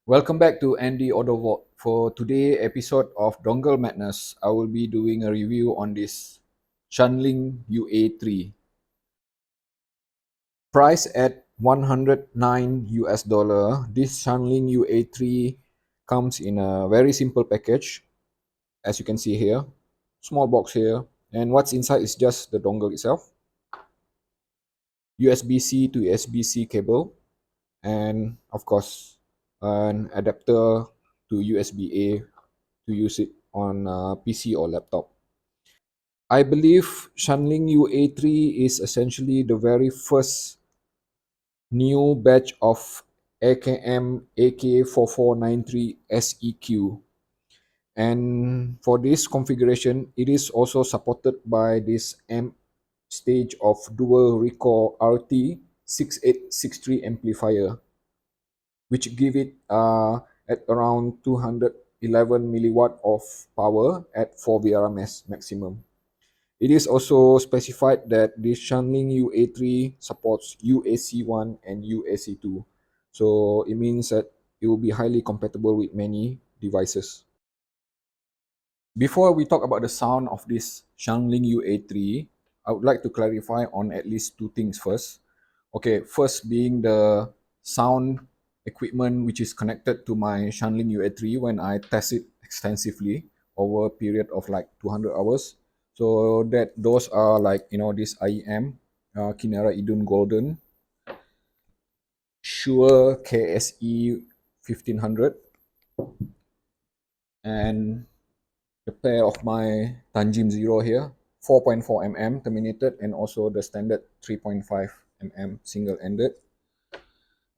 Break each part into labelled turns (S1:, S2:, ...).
S1: Welcome back to Andy Odovot. For today's episode of Dongle Madness, I will be doing a review on this Shanling UA3. Price at 109 US dollar. This Shanling UA3 comes in a very simple package, as you can see here. Small box here, and what's inside is just the dongle itself. USB-C to USB-C cable, and of course, an adapter to USB-A to use it on a PC or laptop. I believe Shanling UA3 is essentially the very first new batch of AKM AK4493 SEQ. And for this configuration, it is also supported by this amp stage of dual recore RT6863 amplifier, which give it at around 211 milliwatt of power at 4 VRMS maximum. It is also specified that this Shanling UA3 supports UAC1 and UAC2. So it means that it will be highly compatible with many devices. Before we talk about the sound of this Shanling UA3, I would like to clarify on at least two things first. Okay, first being the sound equipment which is connected to my Shanling UA3 when I test it extensively over a period of like 200 hours. So that those are like, this IEM, Kinara Idun Golden, Shure KSE 1500, and the pair of my Tanjim Zero here, 4.4 mm terminated, and also the standard 3.5 mm single-ended.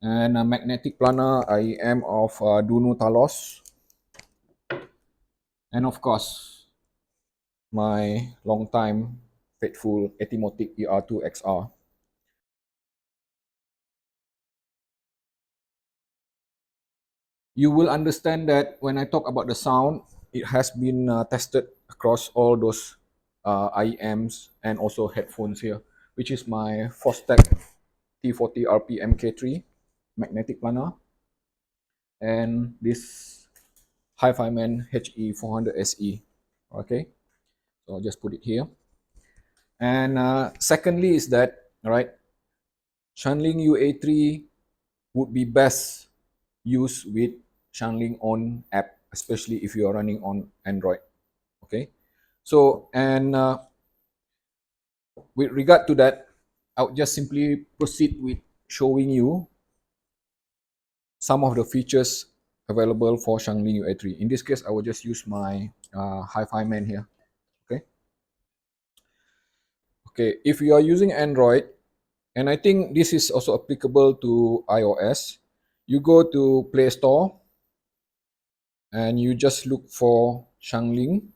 S1: And a magnetic planar IEM of Dunu Talos. And of course, my long-time faithful Etimotic ER2 XR. You will understand that when I talk about the sound, it has been tested across all those IEMs and also headphones here, which is my Fostech T40 RP MK3 magnetic planar and this HiFiMan HE400 SE. Okay, so I'll just put it here. And secondly is that, all right, Shanling UA3 would be best used with Shanling on app, especially if you are running on Android. Okay, so and with regard to that, I would just simply proceed with showing you some of the features available for Shanling UA3. In this case, I will just use my HiFiMan here. Okay. Okay. If you are using Android, and I think this is also applicable to iOS, you go to Play Store and you just look for Shanling,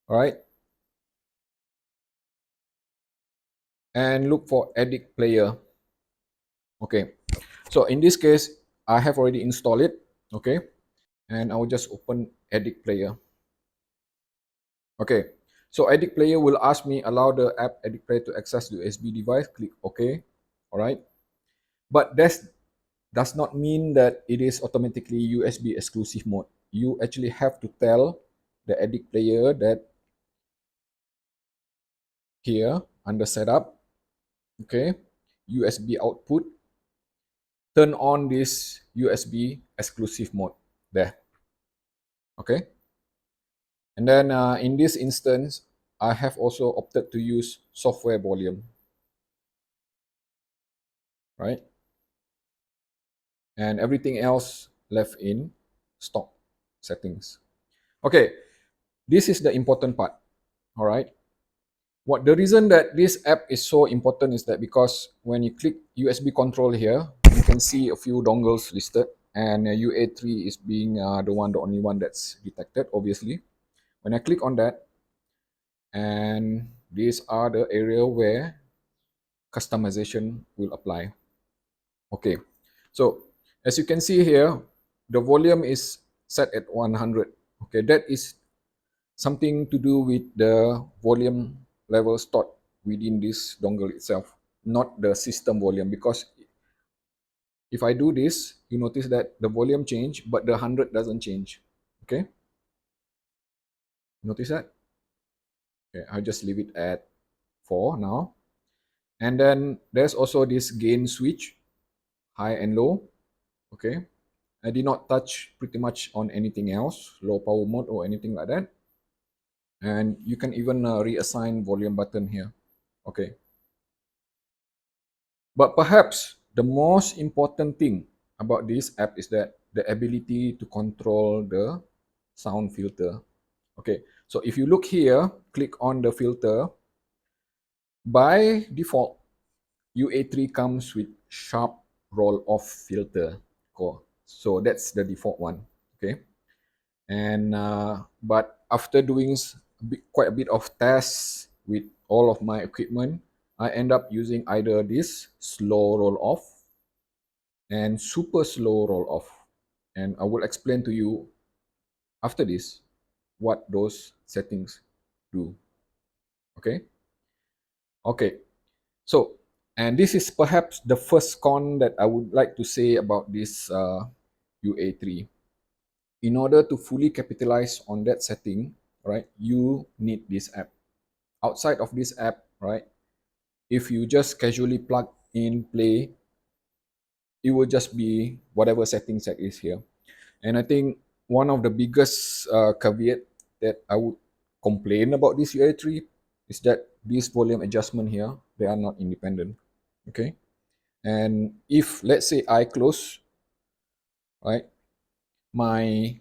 S1: all right, and look for Eddict player. Okay. So in this case, I have already installed it. Okay. And I will just open Eddict player. Okay, so Eddict player will ask me allow the app Eddict player to access the USB device. Click OK. All right, but that does not mean that it is automatically USB exclusive mode. You actually have to tell the Eddict player that here under setup, okay, USB output, turn on this USB exclusive mode there. Okay, and then in this instance, I have also opted to use software volume, right? And everything else left in stock settings. Okay, this is the important part. All right. What the reason that this app is so important is that because when you click USB control here, you can see a few dongles listed, and UA3 is being the only one that's detected, obviously. When I click on that, and these are the area where customization will apply. Okay, so as you can see here, the volume is set at 100. Okay, that is something to do with the volume level stored within this dongle itself, not the system volume, because If I do this, you notice that the volume change, but the 100 doesn't change. Okay? Notice that? Okay, I'll just leave it at 4 now. And then there's also this gain switch, high and low. Okay? I did not touch pretty much on anything else, low power mode or anything like that. And you can even reassign volume button here. Okay. But perhaps the most important thing about this app is that the ability to control the sound filter. Okay, so if you look here, click on the filter. By default, UA3 comes with sharp roll-off filter. Cool. So that's the default one. Okay, and but after doing quite a bit of tests with all of my equipment, I end up using either this slow roll-off and super slow roll-off. And I will explain to you after this what those settings do. Okay? Okay. So, and this is perhaps the first con that I would like to say about this UA3. In order to fully capitalize on that setting, right, you need this app. Outside of this app, right, if you just casually plug in, play, it will just be whatever settings that is here. And I think one of the biggest caveat that I would complain about this UA3 is that this volume adjustment here, they are not independent. Okay. And if let's say I close, right, my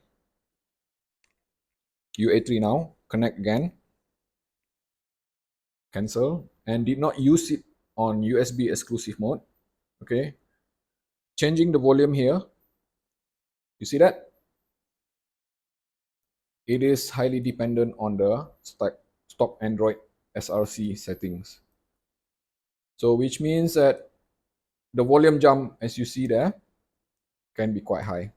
S1: UA3 now, connect again, cancel, and did not use it on USB exclusive mode. Okay. Changing the volume here, you see that? It is highly dependent on the stock Android SRC settings. So which means that the volume jump, as you see there, can be quite high.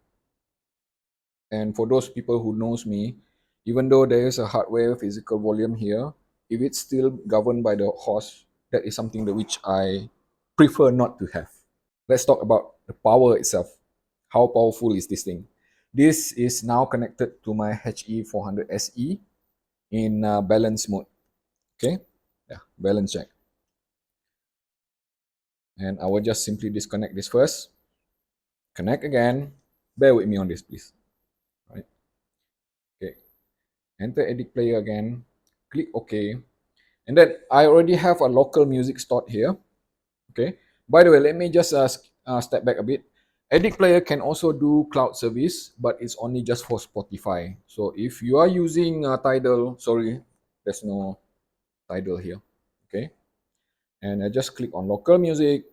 S1: And for those people who knows me, even though there is a hardware physical volume here, if it's still governed by the host, that is something that which I prefer not to have. Let's talk about the power itself. How powerful is this thing? This is now connected to my HE400SE in balance mode. Okay, yeah, balance check. And I will just simply disconnect this first. Connect again. Bear with me on this, please. Right. Okay. Enter Eddict player again. Click OK. And then I already have a local music stored here. Okay. By the way, let me just step back a bit. Eddict player can also do cloud service, but it's only just for Spotify. So if you are using Tidal, sorry, there's no Tidal here. Okay. And I just click on local music.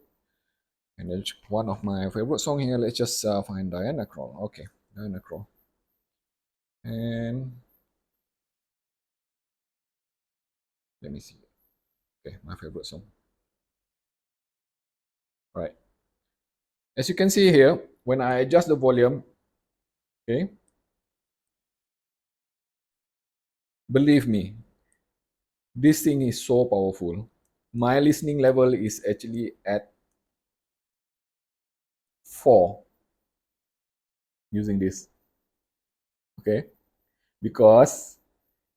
S1: And then one of my favorite song here, let's just find Diana Krall. Okay, Diana Krall. And let me see. Okay, my favorite song. Right. As you can see here, when I adjust the volume, okay, believe me, this thing is so powerful. My listening level is actually at 4 using this. Okay, because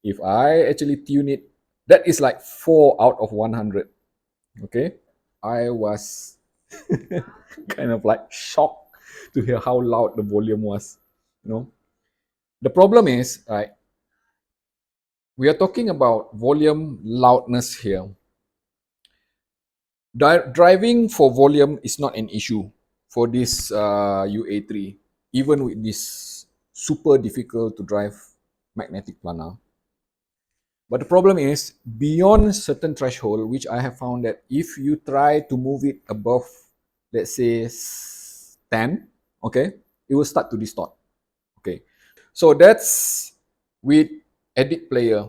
S1: if I actually tune it, that is like 4 out of 100. Okay, I was kind of like shocked to hear how loud the volume was. You know, the problem is, right, we are talking about volume loudness here. Driving for volume is not an issue for this UA3, even with this super difficult to drive magnetic planar. But the problem is, beyond certain threshold, which I have found that if you try to move it above, let's say 10, okay, it will start to distort. Okay, so that's with Eddict player,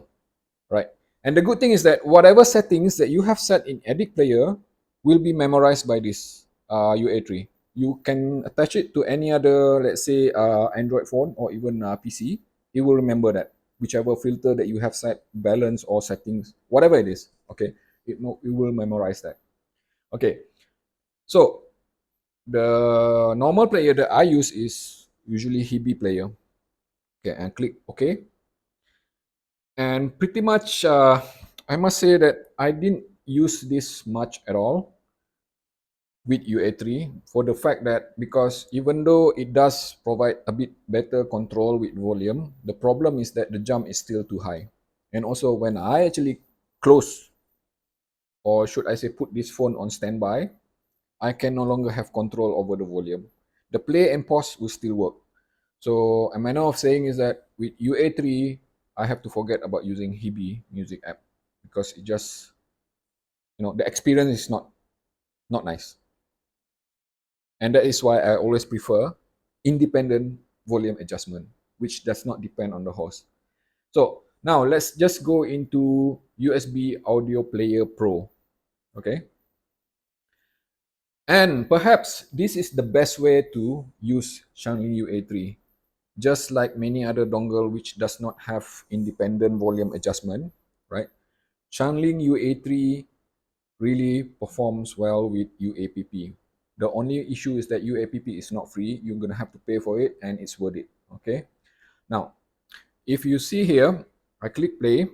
S1: right? And the good thing is that whatever settings that you have set in Eddict player will be memorized by this UA3. You can attach it to any other, let's say, Android phone or even PC. It will remember that whichever filter that you have set, balance or settings, whatever it is. Okay, it will memorize that. Okay, so The normal player that I use is usually HiBy player. Okay, and click OK. And pretty much, I must say that I didn't use this much at all with UA3 for the fact that because even though it does provide a bit better control with volume, the problem is that the jump is still too high. And also when I actually close, or should I say put this phone on standby, I can no longer have control over the volume. The play and pause will still work. So a manner of saying is that with UA3, I have to forget about using HiBy Music App because it just, the experience is not nice. And that is why I always prefer independent volume adjustment, which does not depend on the host. So now let's just go into USB Audio Player Pro. Okay. And perhaps this is the best way to use Shanling UA3. Just like many other dongle which does not have independent volume adjustment, right? Shanling UA3 really performs well with UAPP. The only issue is that UAPP is not free. You're going to have to pay for it and it's worth it. Okay. Now, if you see here, I click play.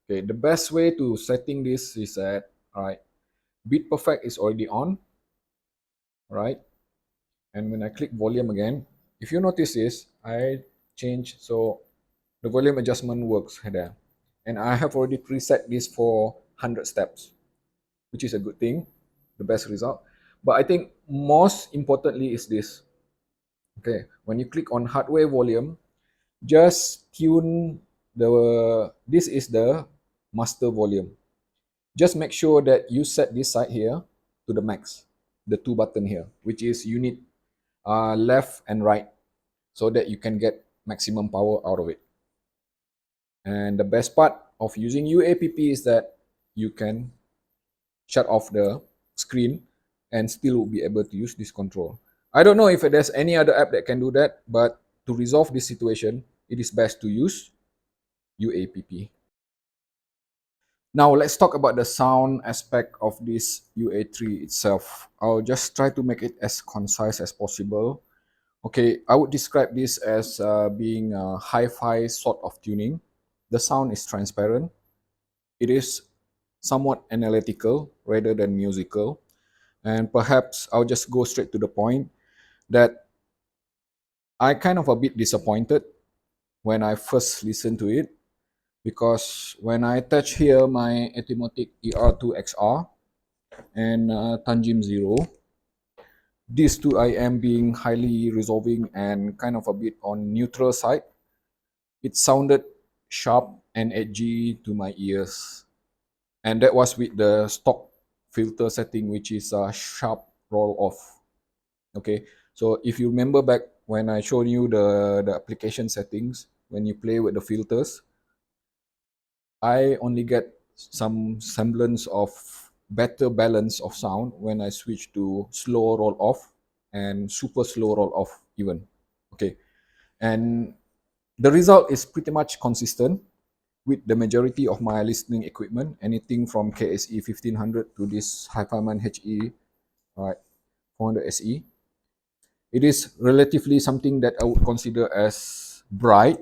S1: Okay. The best way to setting this is that, all right, Beat Perfect is already on. All right. And when I click volume again, if you notice this, I change. So the volume adjustment works there. And I have already preset this for 100 steps, which is a good thing, the best result. But I think most importantly is this. Okay, when you click on hardware volume, just tune this is the master volume. Just make sure that you set this side here to the max, the two button here, which is you need left and right so that you can get maximum power out of it. And the best part of using UAPP is that you can shut off the screen and still be able to use this control. I don't know if there's any other app that can do that, but to resolve this situation, it is best to use UAPP. Now let's talk about the sound aspect of this UA3 itself. I'll just try to make it as concise as possible. Okay, I would describe this as being a hi-fi sort of tuning. The sound is transparent. It is somewhat analytical rather than musical. And perhaps I'll just go straight to the point that I kind of a bit disappointed when I first listened to it because when I touch here my Etimotic ER2XR and Tanjim Zero, these two I am being highly resolving and kind of a bit on neutral side. It sounded sharp and edgy to my ears. And that was with the stock filter setting, which is a sharp roll off. Okay, so if you remember back when I showed you the application settings, when you play with the filters, I only get some semblance of better balance of sound when I switch to slow roll off and super slow roll off even. Okay, and the result is pretty much consistent with the majority of my listening equipment, anything from KSE 1500 to this HiFiMan HE 400 SE. It is relatively something that I would consider as bright,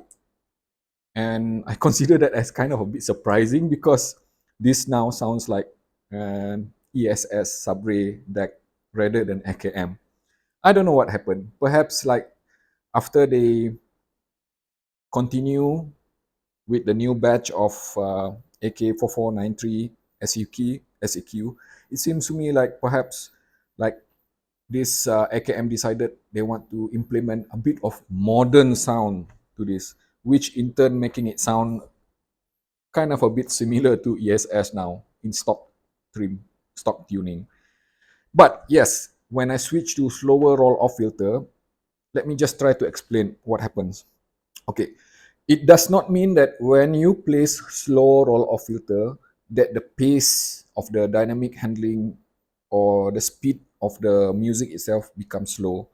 S1: and I consider that as kind of a bit surprising because this now sounds like an ESS Sabre DAC rather than AKM. I don't know what happened. Perhaps like after they continue with the new batch of AK4493 SEQ, it seems to me like perhaps like this AKM decided they want to implement a bit of modern sound to this, which in turn making it sound kind of a bit similar to ESS now in stock tuning. But yes, when I switch to slower roll-off filter, let me just try to explain what happens. Okay, it does not mean that when you place slow roll-off filter, that the pace of the dynamic handling or the speed of the music itself becomes slow.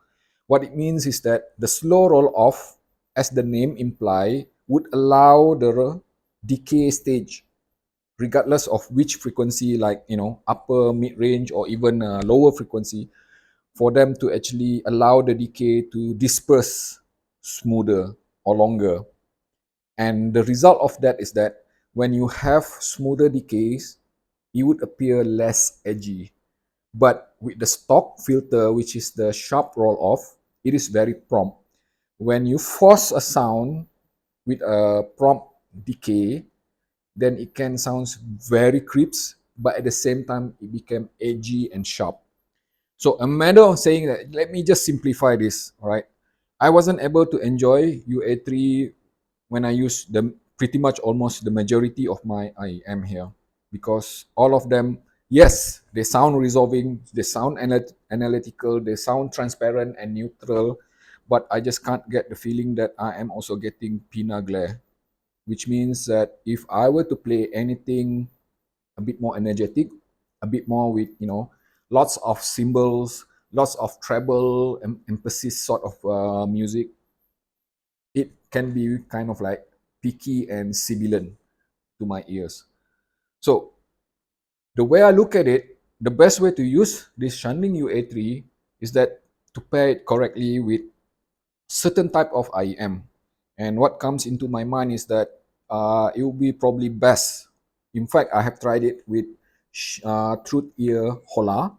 S1: What it means is that the slow roll-off, as the name imply, would allow the decay stage, regardless of which frequency, like upper, mid-range, or even lower frequency, for them to actually allow the decay to disperse smoother or longer. And the result of that is that when you have smoother decays, it would appear less edgy. But with the stock filter, which is the sharp roll off, it is very prompt. When you force a sound with a prompt decay, then it can sound very crisp, but at the same time, it became edgy and sharp. So a matter of saying that, let me just simplify this, all right? I wasn't able to enjoy UA3 when I use the pretty much almost the majority of my IEM here, because all of them, yes, they sound resolving, they sound analytical, they sound transparent and neutral, but I just can't get the feeling that I am also getting pinna glare, which means that if I were to play anything a bit more energetic, a bit more with, lots of cymbals, lots of treble, emphasis sort of music, it can be kind of like picky and sibilant to my ears. So the way I look at it, the best way to use this Shanling UA3 is that to pair it correctly with certain type of IEM. And what comes into my mind is that it will be probably best. In fact, I have tried it with Truth Ear Hola,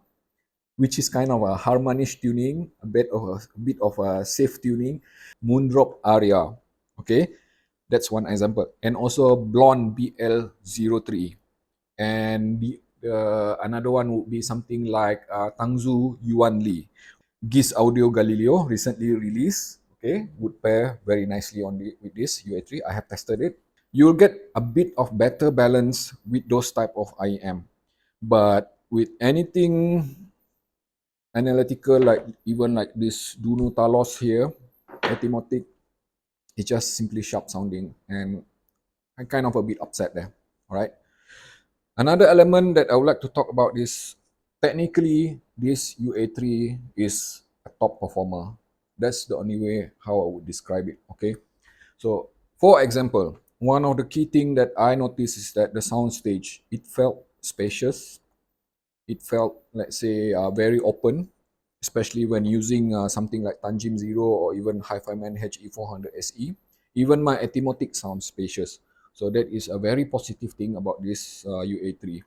S1: which is kind of a harmonish tuning, a bit of a safe tuning, Moondrop Aria. Okay, that's one example. And also Blonde BL03. And another one would be something like Tangzu Yuan Li. GIS Audio Galileo recently released, okay, would pair very nicely with this UA3. I have tested it. You'll get a bit of better balance with those type of IEM. But with anything analytical, like even like this Dunu Talos here, Etimotic, it's just simply sharp sounding, and I'm kind of a bit upset there. All right. Another element that I would like to talk about is technically this UA3 is a top performer. That's the only way how I would describe it. Okay. So for example, one of the key things that I noticed is that the sound stage, it felt spacious. It felt, let's say, very open, especially when using something like Tanjim Zero or even Hi-Fi Man HE400 SE. Even my Etimotic sounds spacious. So that is a very positive thing about this UA3.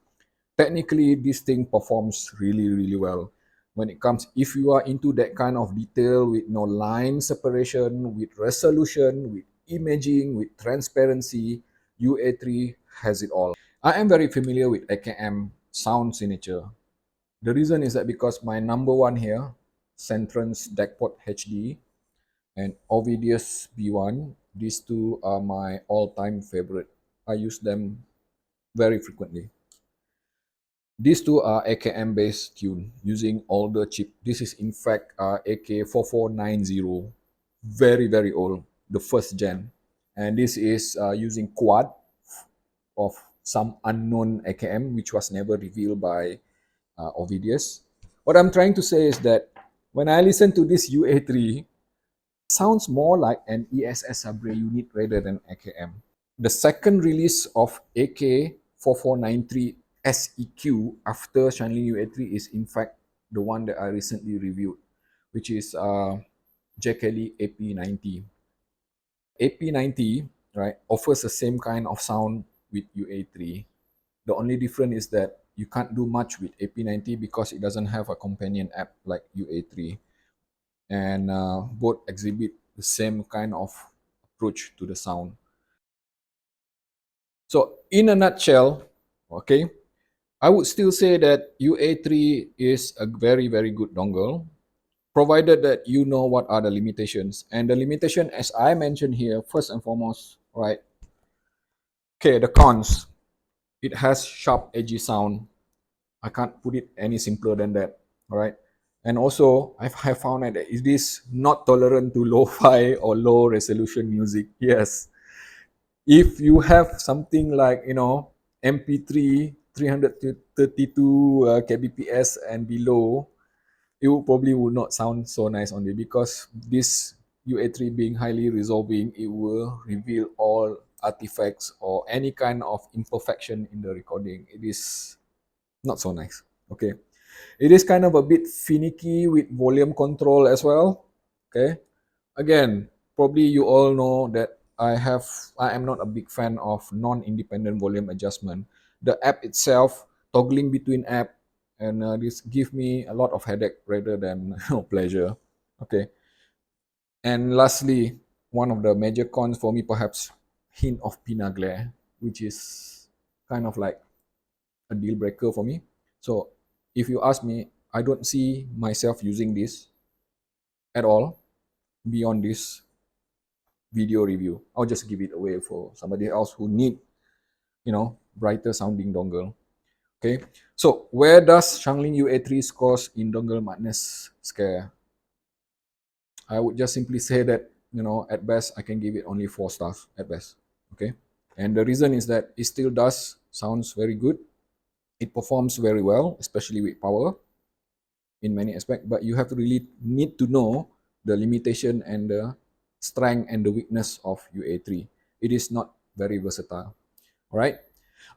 S1: Technically, this thing performs really, really well. When it comes, if you are into that kind of detail with no line separation, with resolution, with imaging, with transparency, UA3 has it all. I am very familiar with AKM sound signature. The reason is that because my number one here, Centron's DACport HD and Ovidius B1, these two are my all-time favorite. I use them very frequently. These two are AKM based tune using older chip. This is in fact AK4490, very, very old, the first gen. And this is using quad of some unknown AKM, which was never revealed by Ovidius. What I'm trying to say is that when I listen to this UA3, sounds more like an ESS Sabre unit rather than AKM. The second release of AK4493 SEQ after Shanling UA3 is in fact the one that I recently reviewed, which is Jack Kelly AP90. AP90, right, offers the same kind of sound with UA3. The only difference is that you can't do much with AP90 because it doesn't have a companion app like UA3. And both exhibit the same kind of approach to the sound. So in a nutshell, okay, I would still say that UA3 is a very, very good dongle, provided that you know what are the limitations. And the limitation, as I mentioned here, first and foremost, right, okay, the cons. It has sharp, edgy sound. I can't put it any simpler than that, all right? And also, I found that it is not tolerant to lo-fi or low resolution music. Yes, if you have something like, MP3 332 kbps and below, it would not sound so nice on it, because this UA3 being highly resolving, it will reveal all artifacts or any kind of imperfection in the recording. It is not so nice. Okay. It is kind of a bit finicky with volume control as well. Okay. Again, probably you all know that I am not a big fan of non-independent volume adjustment. The app itself, toggling between app, and this give me a lot of headache rather than pleasure. Okay. And lastly, one of the major cons for me, perhaps hint of pinna glare, which is kind of like a deal breaker for me. So if you ask me, I don't see myself using this at all beyond this video review. I'll just give it away for somebody else who need, brighter sounding dongle. Okay, so where does Shanling UA3 scores in dongle madness scare? I would just simply say that, at best, I can give it only 4 stars at best. Okay. And the reason is that it still does sounds very good. It performs very well, especially with power in many aspects, but you have to really need to know the limitation and the strength and the weakness of UA3. It is not very versatile. All right.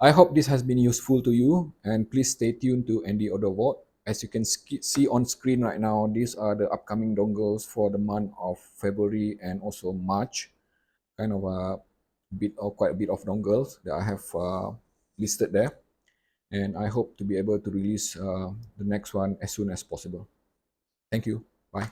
S1: I hope this has been useful to you, and please stay tuned to Andy Odovot. As you can see on screen right now, these are the upcoming dongles for the month of February and also March. Kind of a bit or quite a bit of dongles that I have listed there, and I hope to be able to release the next one as soon as possible. Thank you. Bye.